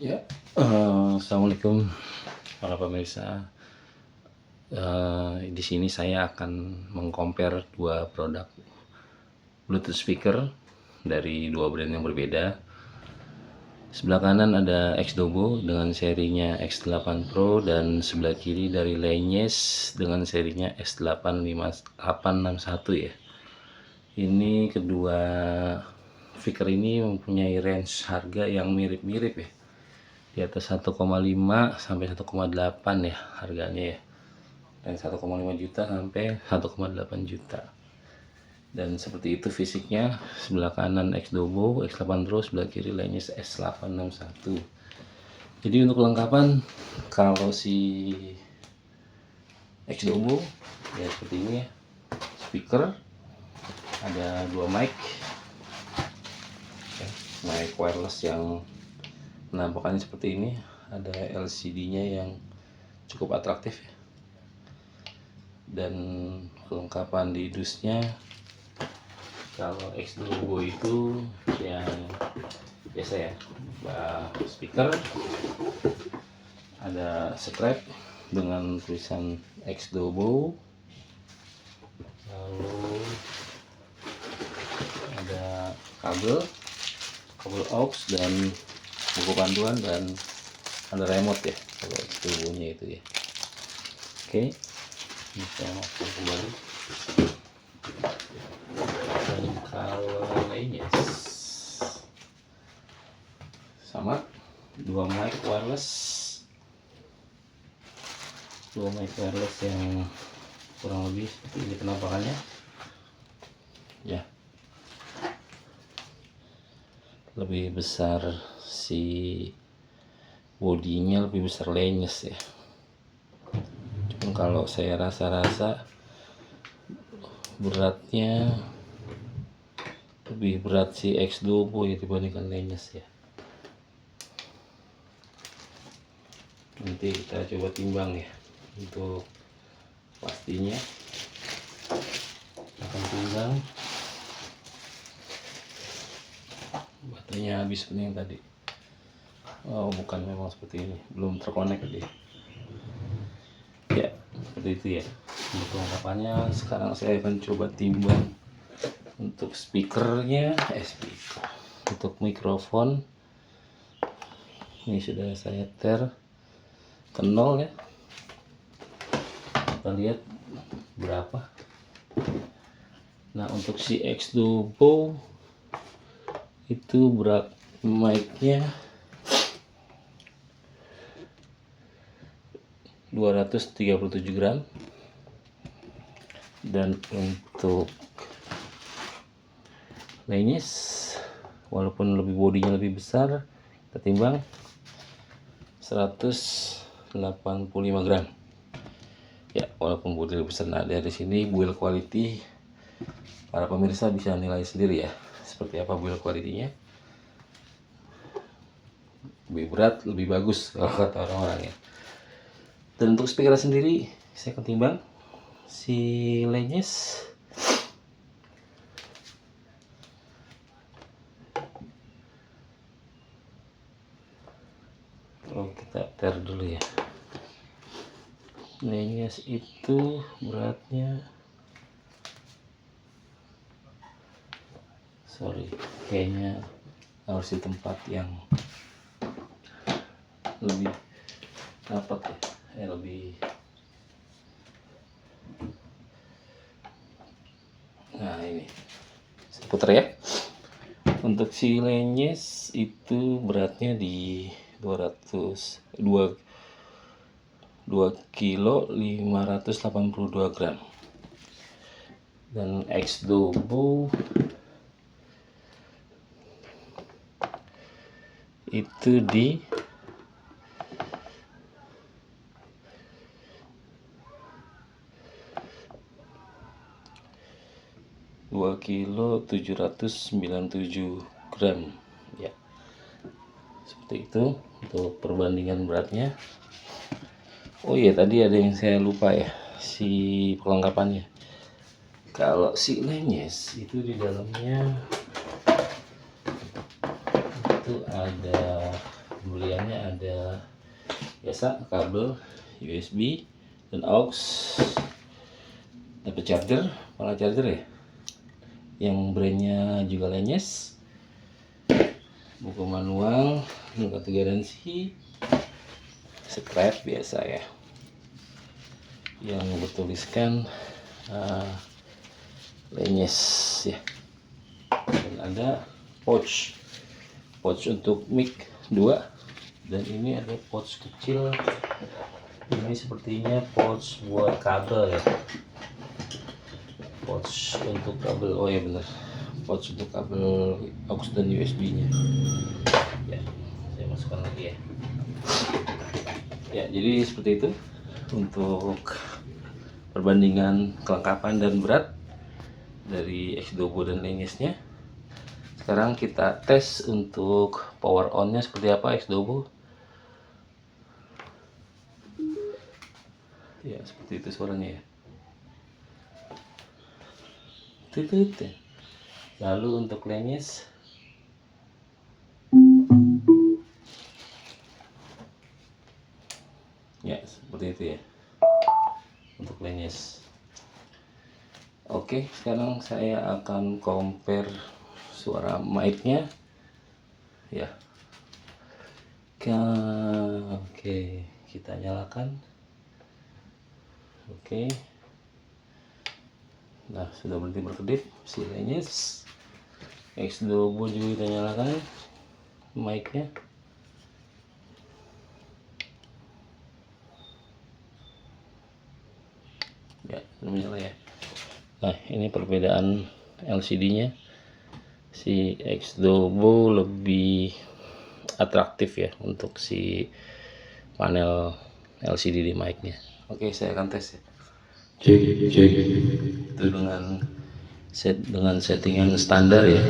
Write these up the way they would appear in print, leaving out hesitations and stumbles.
Ya, assalamualaikum para pemirsa. Di sini saya akan mengcompare dua produk Bluetooth speaker dari dua brand yang berbeda. Sebelah kanan ada X-Dobo dengan serinya X8 Pro dan sebelah kiri dari Langes dengan serinya X85861 ya. Ini kedua speaker ini mempunyai range harga yang mirip-mirip ya. Di atas 1,5 sampai 1,8 ya harganya ya, dan 1,5 juta sampai 1,8 juta. Dan seperti itu fisiknya, sebelah kanan X-Dobo X8 Pro, sebelah kiri lainnya S861. Jadi untuk kelengkapan, kalau si X-Dobo ya seperti ini ya, speaker, ada dua mic ya, mic wireless yang penampakannya seperti ini, ada LCD-nya yang cukup atraktif ya. Dan kelengkapan di dusnya, kalau X-Dobo itu yang biasa ya, speaker, ada strap dengan tulisan X-Dobo, lalu ada kabel aux dan buku panduan, dan ada remote ya kalau X-Dobo-nya itu ya. Oke, ini saya masuk kembali. Dan kalau lainnya sama, dua mic wireless yang kurang lebih seperti ini penampakannya ya. Lebih besar si bodinya, lebih besar Langes ya. Cuma kalau saya rasa beratnya lebih berat si X-Dobo ya dibandingkan Langes ya. Nanti kita coba timbang ya untuk pastinya. Akan timbang. Baterainya habis seperti yang tadi. Oh bukan, memang seperti ini, belum terkonek dia ya, seperti itu ya. Untuk kelengkapannya sekarang saya akan coba timbang untuk speakernya, untuk mikrofon. Ini sudah saya ke 0 ya, kita lihat berapa. Nah untuk si X-Dobo itu berat mic-nya 237 gram, dan untuk Langes walaupun bodinya lebih besar, kita timbang 185 gram ya, walaupun bodi lebih besar. Nah dari sini build quality, para pemirsa bisa nilai sendiri ya seperti apa build quality-nya. Lebih berat lebih bagus kalau kata orang-orang ya. Dan untuk speaker sendiri saya akan timbang si Langes kita dulu ya. Langes itu beratnya, kayaknya harus di tempat yang lebih dapat ya, lebih. Nah ini saya putar ya. Untuk si Langes itu beratnya di 2 kilo 582 gram, dan X-Dobo itu di 2 kilo 797 gram ya. Seperti itu untuk perbandingan beratnya. Oh iya, tadi ada yang saya lupa ya, si perlengkapannya. Kalau si Langes itu di dalamnya itu ada pembeliannya ada biasa kabel USB dan aux, dapat charger, malah charger ya, yang brandnya juga Lenyes, buku manual, kartu garansi, scrap biasa ya, yang bertuliskan Lenyes ya, dan ada pouch untuk mic 2, dan ini ada pouch kecil, ini sepertinya pouch buat kabel ya, pouch untuk kabel, oh ya benar, pouch untuk kabel aux dan USB nya ya, saya masukkan lagi ya. Ya, jadi seperti itu untuk perbandingan kelengkapan dan berat dari X-Dobo dan Lenyesnya. Sekarang kita tes untuk power on nya seperti apa X-Dobo. Ya, seperti itu suaranya ya. Tutut. Lalu untuk Lenyes, ya seperti itu ya untuk Lenyes. Oke, sekarang saya akan compare suara mic-nya ya. Oke, kita nyalakan. Oke, nah sudah berhenti berkedip si Lenyes. X-Dobo juga kita nyalakan mic-nya. Ya, sudah menyala ya. Nah, ini perbedaan LCD-nya. Si X-Dobo lebih atraktif ya untuk si panel LCD di mic-nya. Oke, saya akan tes ya. Cek. Itu dengan settingan standar ya.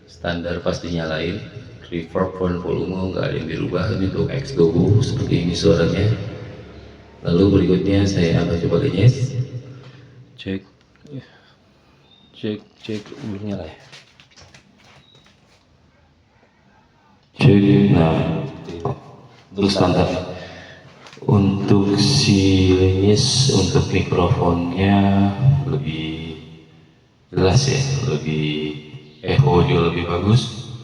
Standar pasti nyalain. Reverb dan volume nggak ada yang dirubah. Ini untuk X-Dobo seperti ini suaranya. Lalu berikutnya saya akan coba Lenyes. Cek belum nyala ya. Nah untuk standar. Untuk si Lenyes, untuk mikrofonnya lebih jelas ya, lebih echo juga lebih bagus,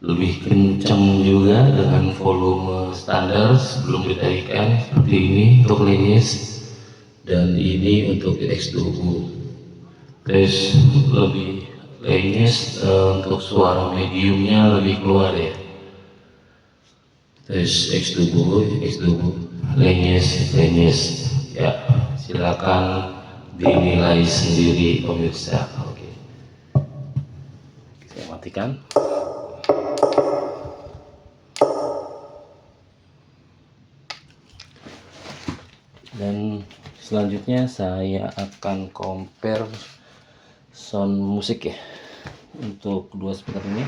lebih kencang juga dengan volume standar sebelum ditaikan seperti ini untuk Lenyes, dan ini untuk X-Dobo. Terus lebih Lenyes untuk suara mediumnya lebih keluar ya. Terus X-Dobo, Lenyes ya, silakan dinilai sendiri pemirsa. Oke, saya matikan. Dan selanjutnya saya akan compare sound musik ya, untuk kedua speaker ini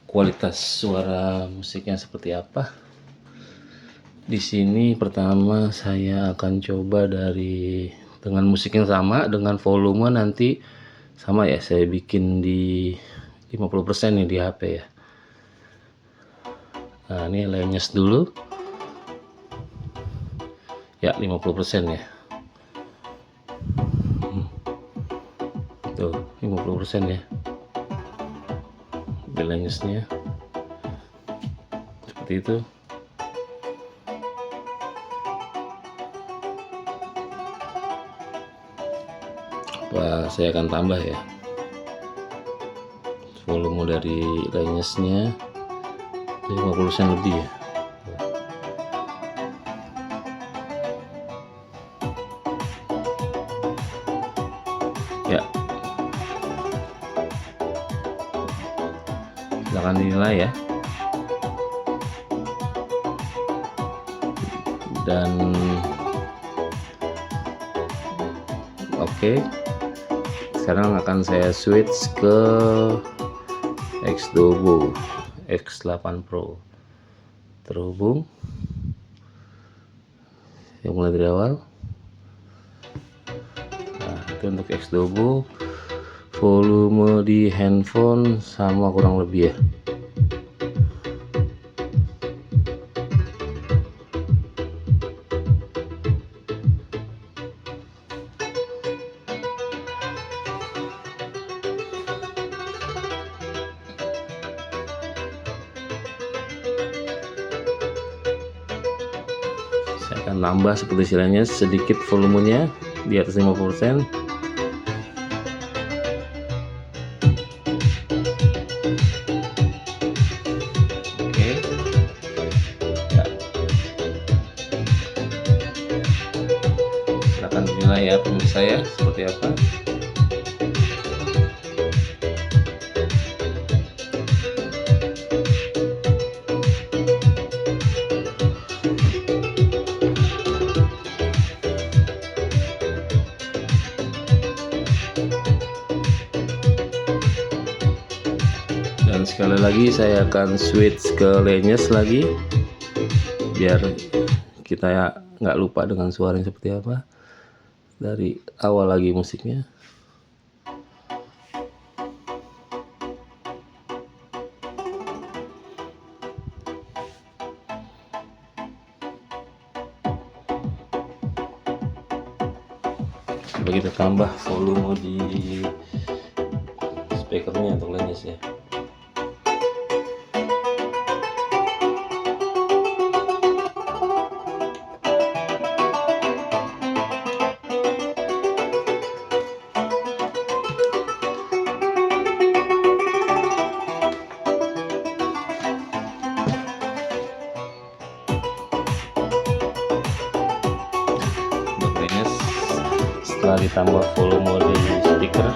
kualitas suara musiknya seperti apa. Di sini pertama saya akan coba dengan musik yang sama, dengan volume nanti sama ya, saya bikin di 50% nih di HP ya. Nah, ini Lenyes dulu ya, 50% ya. Tuh 50% ya Lenyesnya seperti itu. Saya akan tambah ya volume dari Lenyesnya 50% lebih ya. Ya, silakan dinilai ya. Dan oke, sekarang akan saya switch ke X-Dobo X8 Pro. Terhubung yang mulai dari awal. Nah, itu untuk X-Dobo. Volume di handphone sama kurang lebih ya. akan nambah seperti istilahnya sedikit volumenya di atas 50%. Oke ya, silahkan dinilai ya pemirsa ya seperti apa. Dan sekali lagi saya akan switch ke Lenyes lagi biar kita ya nggak lupa dengan suara yang seperti apa. Dari awal lagi musiknya. Coba kita tambah volume di speakernya untuk Lenyes ya. Setelah ditambah volume di speaker,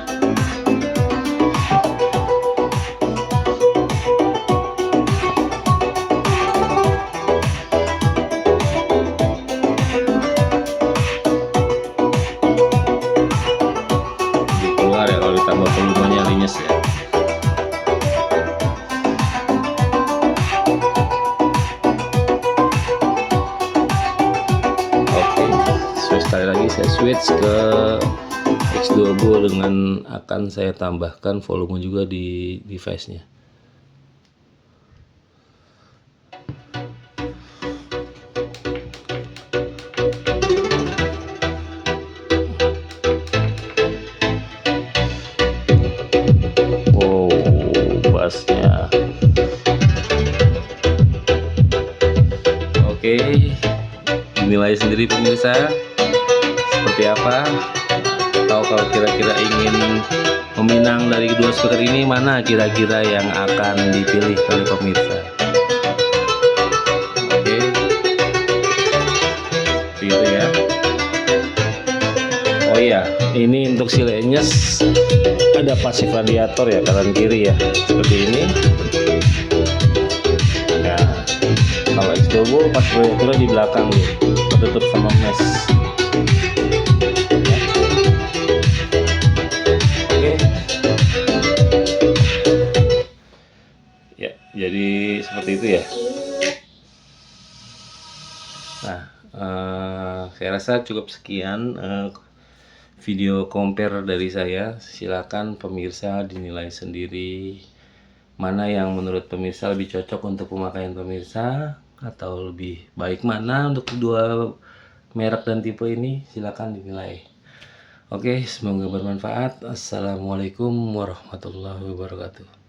keluar ya kalau ditambah volumenya Lenyes ya. Sekali lagi saya switch ke X-Turbo dengan akan saya tambahkan volume juga di device-nya. Wow, bassnya. Oke, dinilai sendiri pemirsa seperti apa, atau kalau kira-kira ingin meminang dari kedua speaker ini, mana kira-kira yang akan dipilih oleh pemirsa. Oke, begitu ya. Oh iya, ini untuk si Lenyes ada pasif radiator ya, kanan kiri ya, seperti ini ya. Kalau X-Turbo pasif radiatornya di belakang nih, tertutup sama mesh. Jadi seperti itu ya. Nah, saya rasa cukup sekian video compare dari saya. Silakan pemirsa dinilai sendiri mana yang menurut pemirsa lebih cocok untuk pemakaian pemirsa, atau lebih baik mana untuk kedua merek dan tipe ini. Silakan dinilai. Oke, semoga bermanfaat. Assalamualaikum warahmatullahi wabarakatuh.